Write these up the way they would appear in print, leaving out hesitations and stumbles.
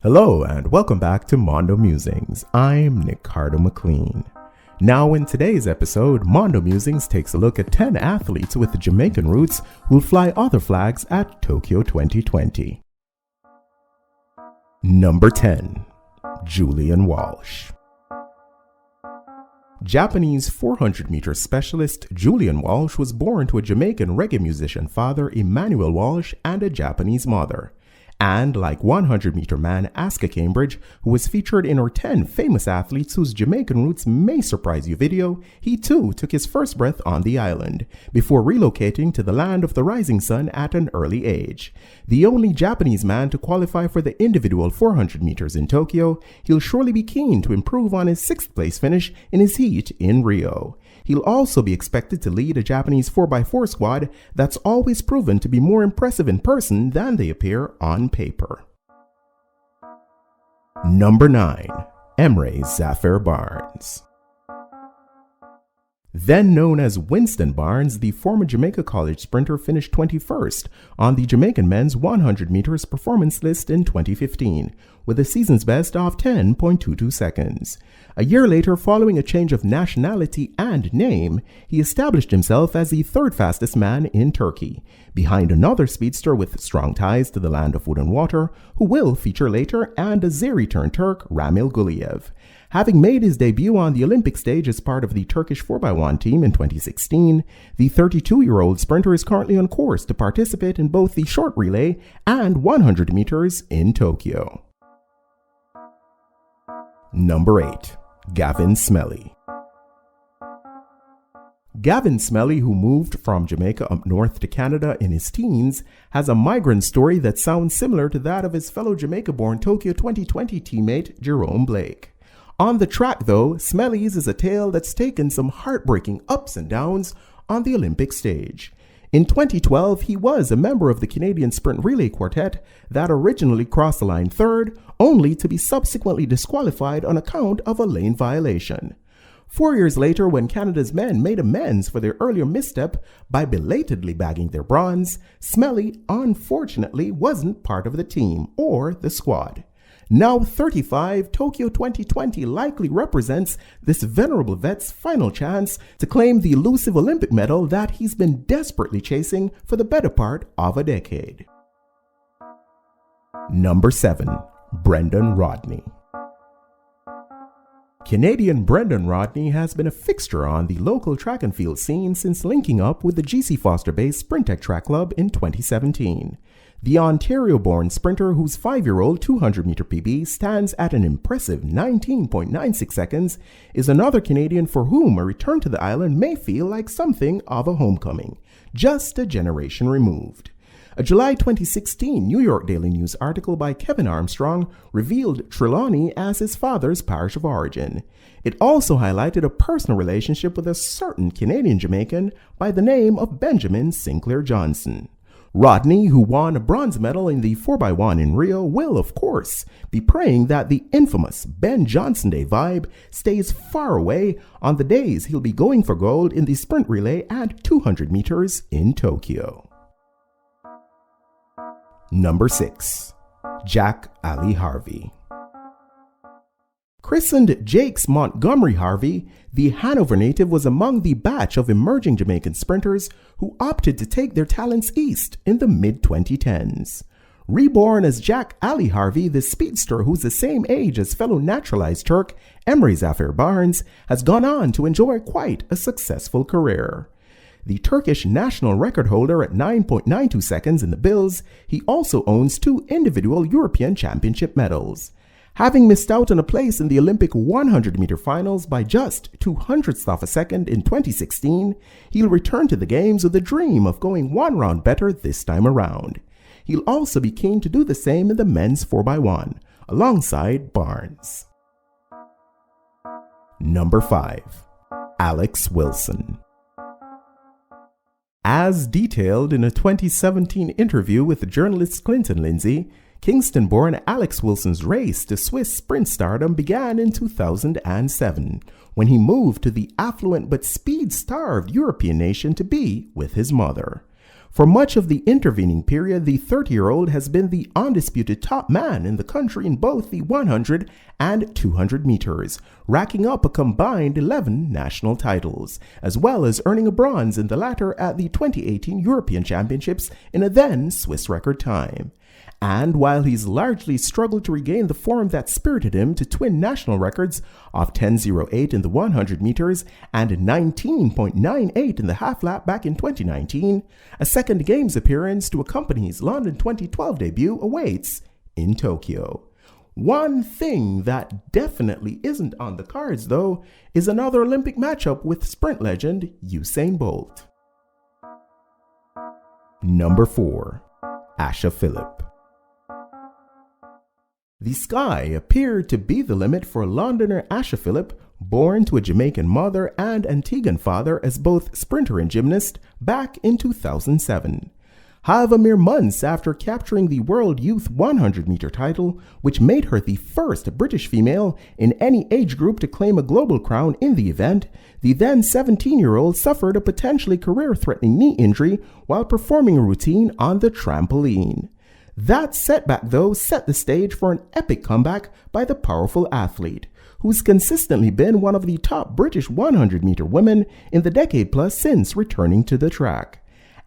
Hello and welcome back to Mondo Musings. I'm Ricardo McLean. Now in today's episode, Mondo Musings takes a look at 10 athletes with Jamaican roots who'll fly other flags at Tokyo 2020. Number 10. Julian Walsh. Japanese 400-meter specialist Julian Walsh was born to a Jamaican reggae musician father Emmanuel Walsh and a Japanese mother. And like 100-meter man Aska Cambridge, who was featured in our 10 famous athletes whose Jamaican roots may surprise you video, he too took his first breath on the island, before relocating to the land of the rising sun at an early age. The only Japanese man to qualify for the individual 400 meters in Tokyo, he'll surely be keen to improve on his 6th place finish in his heat in Rio. He'll also be expected to lead a Japanese 4x4 squad that's always proven to be more impressive in person than they appear on paper. Number 9. Emre Zafir Barnes. Then known as Winston Barnes, the former Jamaica College sprinter finished 21st on the Jamaican men's 100 meters performance list in 2015, with a season's best of 10.22 seconds. A year later, following a change of nationality and name, he established himself as the 3rd fastest man in Turkey, behind another speedster with strong ties to the land of wood and water, who will feature later, and Azeri-turned Turk Ramil Guliev. Having made his debut on the Olympic stage as part of the Turkish 4x1 team in 2016, the 32-year-old sprinter is currently on course to participate in both the short relay and 100 meters in Tokyo. Number 8. Gavin Smellie. Gavin Smellie, who moved from Jamaica up north to Canada in his teens, has a migrant story that sounds similar to that of his fellow Jamaica-born Tokyo 2020 teammate Jerome Blake. On the track, though, Smellie's is a tale that's taken some heartbreaking ups and downs on the Olympic stage. In 2012, he was a member of the Canadian Sprint Relay Quartet that originally crossed the line 3rd, only to be subsequently disqualified on account of a lane violation. 4 years later, when Canada's men made amends for their earlier misstep by belatedly bagging their bronze, Smellie unfortunately wasn't part of the team or the squad. Now 35, Tokyo 2020 likely represents this venerable vet's final chance to claim the elusive Olympic medal that he's been desperately chasing for the better part of a decade. Number 7. Brendan Rodney. Canadian Brendan Rodney has been a fixture on the local track and field scene since linking up with the GC Foster-based Sprintec Track Club in 2017. The Ontario-born sprinter, whose 5-year-old 200-meter PB stands at an impressive 19.96 seconds, is another Canadian for whom a return to the island may feel like something of a homecoming, just a generation removed. A July 2016 New York Daily News article by Kevin Armstrong revealed Trelawney as his father's parish of origin. It also highlighted a personal relationship with a certain Canadian Jamaican by the name of Benjamin Sinclair Johnson. Rodney, who won a bronze medal in the 4x1 in Rio, will, of course, be praying that the infamous Ben Johnson Day vibe stays far away on the days he'll be going for gold in the sprint relay at 200 meters in Tokyo. Number 6. Jack Ali Harvey. Christened Jakes Montgomery Harvey, the Hanover native was among the batch of emerging Jamaican sprinters who opted to take their talents east in the mid-2010s. Reborn as Jack Ali Harvey, the speedster who's the same age as fellow naturalized Turk Emre Zafir Barnes, has gone on to enjoy quite a successful career. The Turkish national record holder at 9.92 seconds in the Bills, he also owns 2 individual European Championship medals. Having missed out on a place in the Olympic 100-meter finals by just 0.02 of a second in 2016, he'll return to the games with the dream of going 1 round better this time around. He'll also be keen to do the same in the men's 4x1, alongside Barnes. Number 5. Alex Wilson. As detailed in a 2017 interview with journalist Clinton Lindsay, Kingston-born Alex Wilson's race to Swiss sprint stardom began in 2007, when he moved to the affluent but speed-starved European nation to be with his mother. For much of the intervening period, the 30-year-old has been the undisputed top man in the country in both the 100 and 200 meters, racking up a combined 11 national titles, as well as earning a bronze in the latter at the 2018 European Championships in a then Swiss record time. And while he's largely struggled to regain the form that spirited him to twin national records of 10.08 in the 100 meters and 19.98 in the half lap back in 2019, a second Games appearance to accompany his London 2012 debut awaits in Tokyo. One thing that definitely isn't on the cards, though, is another Olympic matchup with sprint legend Usain Bolt. Number 4. Asha Philip. The sky appeared to be the limit for Londoner Asha Philip, born to a Jamaican mother and Antiguan father as both sprinter and gymnast back in 2007. However, mere months after capturing the World Youth 100-meter title, which made her the first British female in any age group to claim a global crown in the event, the then 17-year-old suffered a potentially career-threatening knee injury while performing a routine on the trampoline. That setback, though, set the stage for an epic comeback by the powerful athlete, who's consistently been one of the top British 100-meter women in the decade plus since returning to the track.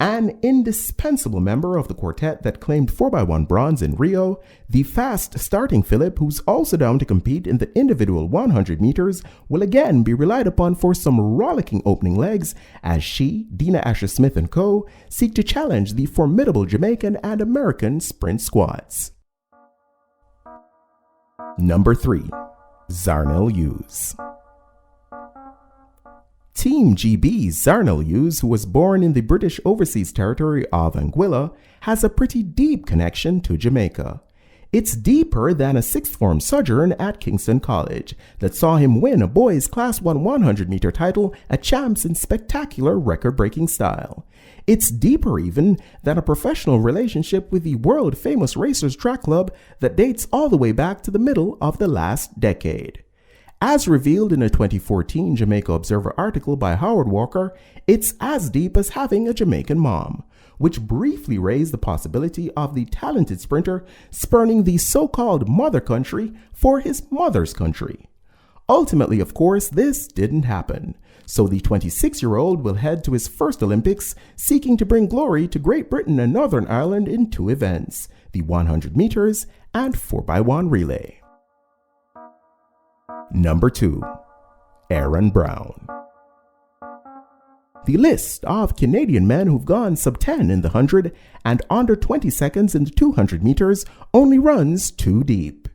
An indispensable member of the quartet that claimed 4x1 bronze in Rio, the fast-starting Philip, who's also down to compete in the individual 100 meters, will again be relied upon for some rollicking opening legs as she, Dina Asher-Smith and co. seek to challenge the formidable Jamaican and American sprint squads. Number 3. Zharnel Hughes. Team GB's Zharnel Hughes, who was born in the British Overseas Territory of Anguilla, has a pretty deep connection to Jamaica. It's deeper than a sixth form sojourn at Kingston College that saw him win a boys' Class 1 100-meter title at Champs in spectacular record-breaking style. It's deeper even than a professional relationship with the world-famous Racers Track Club that dates all the way back to the middle of the last decade. As revealed in a 2014 Jamaica Observer article by Howard Walker, it's as deep as having a Jamaican mom, which briefly raised the possibility of the talented sprinter spurning the so-called mother country for his mother's country. Ultimately, of course, this didn't happen, so the 26-year-old will head to his first Olympics, seeking to bring glory to Great Britain and Northern Ireland in two events, the 100 meters and 4x1 relay. Number 2. Aaron Brown. The list of Canadian men who've gone sub-10 in the 100 and under 20 seconds in the 200 meters only runs too deep.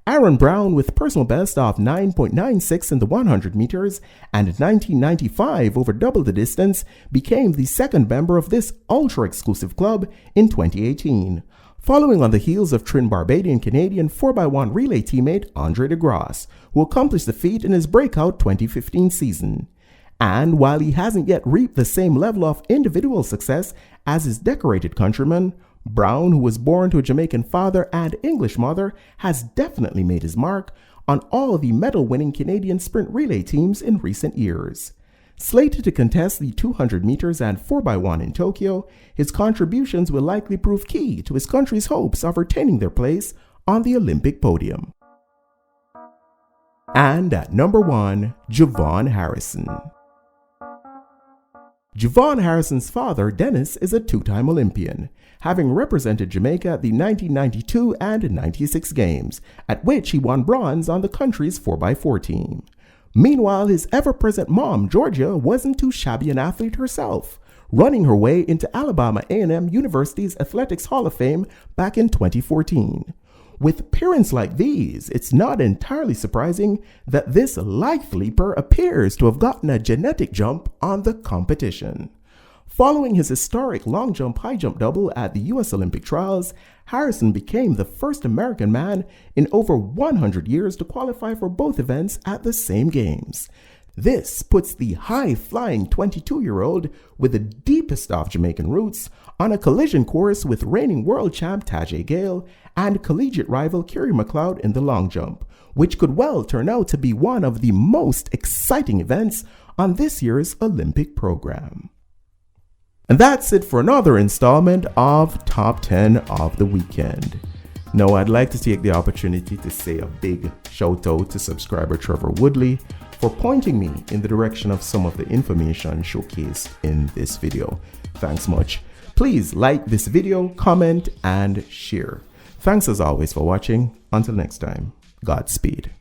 Aaron Brown, with personal best of 9.96 in the 100 meters and 19.95 over double the distance, became the second member of this ultra-exclusive club in 2018. Following on the heels of Trin-Barbadian-Canadian 4x1 relay teammate Andre de Grasse, who accomplished the feat in his breakout 2015 season. And while he hasn't yet reaped the same level of individual success as his decorated countryman, Brown, who was born to a Jamaican father and English mother, has definitely made his mark on all the medal-winning Canadian sprint relay teams in recent years. Slated to contest the 200 meters and 4x1 in Tokyo, his contributions will likely prove key to his country's hopes of retaining their place on the Olympic podium. And at number 1, Javon Harrison. Javon Harrison's father, Dennis, is a two-time Olympian, having represented Jamaica at the 1992 and 96 Games, at which he won bronze on the country's 4x4 team. Meanwhile, his ever-present mom, Georgia, wasn't too shabby an athlete herself, running her way into Alabama A&M University's Athletics Hall of Fame back in 2014. With parents like these, it's not entirely surprising that this life leaper appears to have gotten a genetic jump on the competition. Following his historic long jump high jump double at the U.S. Olympic trials, Harrison became the first American man in over 100 years to qualify for both events at the same Games. This puts the high-flying 22-year-old with the deepest of Jamaican roots on a collision course with reigning world champ Tajay Gale and collegiate rival Kerry McLeod in the long jump, which could well turn out to be one of the most exciting events on this year's Olympic program. And that's it for another installment of Top 10 of the Weekend. Now, I'd like to take the opportunity to say a big shout out to subscriber Trevor Woodley for pointing me in the direction of some of the information showcased in this video. Thanks much. Please like this video, comment, and share. Thanks as always for watching. Until next time, Godspeed.